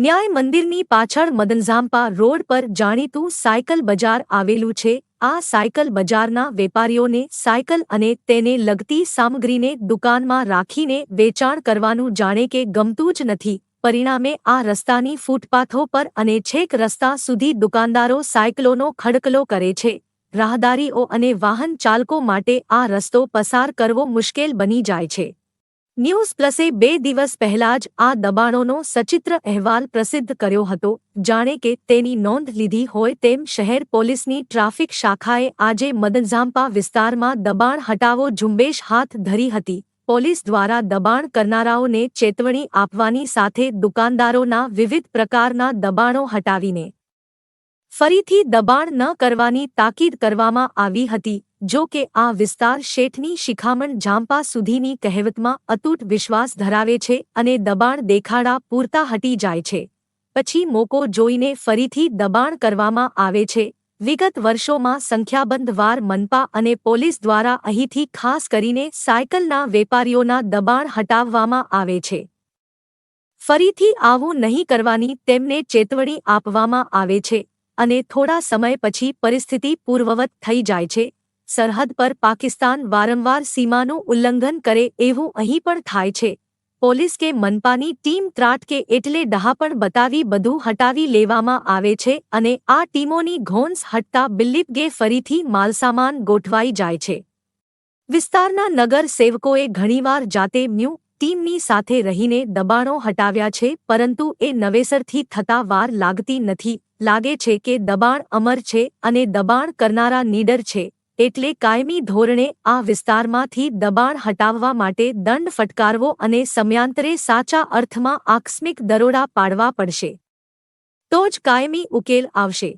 ન્યાય મંદિરની પાછળ મદનઝામ્પા રોડ પર જાણીતું સાયકલ બજાર આવેલું છે। આ સાયકલ બજારના વેપારીઓને સાયકલ અને તેને લગતી સામગ્રીને દુકાનમાં રાખીને વેચાણ કરવાનું જાણે કે ગમતું જ નથી। પરિણામે આ રસ્તાની ફૂટપાથો પર અને છેક રસ્તા સુધી દુકાનદારો સાયકલોનો ખડકલો કરે છે। રાહદારીઓ અને વાહન ચાલકો માટે આ રસ્તો પસાર કરવો મુશ્કેલ બની જાય છે। ન્યૂઝ પ્લસે 2 દિવસ પહેલા જ આ દબાણોનો સચિત્ર અહેવાલ પ્રસિદ્ધ કર્યો હતો। જાણે કે તેની નોંધ લીધી હોય તેમ શહેર પોલીસની ટ્રાફિક શાખાએ આજે મદનઝામ્પા વિસ્તારમાં દબાણ હટાવો ઝુંબેશ હાથ ધરી હતી। પોલીસ દ્વારા દબાણ કરનારાઓને ચેતવણી આપવાની સાથે દુકાનદારોના વિવિધ પ્રકારના દબાણો હટાવીને ફરીથી દબાણ ન કરવાની તાકીદ કરવામાં આવી હતી। જો કે આ વિસ્તાર શેઠની શિખામણ ઝામ્પા સુધીની કહેવતમાં અતૂટ વિશ્વાસ ધરાવે છે અને દબાણ દેખાડા પૂરતા હટી જાય છે પછી મોકો જોઈને ફરીથી દબાણ કરવામાં આવે છે। વિગત વર્ષોમાં સંખ્યાબંધ વાર મનપા અને પોલીસ દ્વારા અહીંથી ખાસ કરીને સાયકલના વેપારીઓના દબાણ હટાવવામાં આવે છે। ફરીથી આવું નહીં કરવાની તેમને ચેતવણી આપવામાં આવે છે અને થોડા સમય પછી પરિસ્થિતિ પૂર્વવત થઈ જાય છે। સરહદ પર પાકિસ્તાન વારંવાર સીમાનું ઉલ્લંઘન કરે એવું અહીં પણ થાય છે। પોલીસ કે મનપાની ટીમ ત્રાટકે એટલે ડહાપણ બતાવી બધું હટાવી લેવામાં આવે છે અને આ ટીમોની ઘોંસ હટતા બિલ્લીપગે ફરીથી માલસામાન ગોઠવાઈ જાય છે। વિસ્તારના નગર સેવકોએ ઘણીવાર જાતે મ્યુ ટીમની સાથે રહીને દબાણો હટાવ્યા છે પરંતુ એ નવેસરથી થતા વાર લાગતી નથી। લાગે છે કે દબાણ અમર છે અને દબાણ કરનારા નીડર છે એટલે કાયમી ધોરણે આ વિસ્તારમાંથી દબાણ હટાવવા માટે દંડ ફટકારવો અને સમયાંતરે સાચા અર્થમાં આકસ્મિક દરોડા પાડવા પડશે। તો જ કાયમી ઉકેલ આવશે।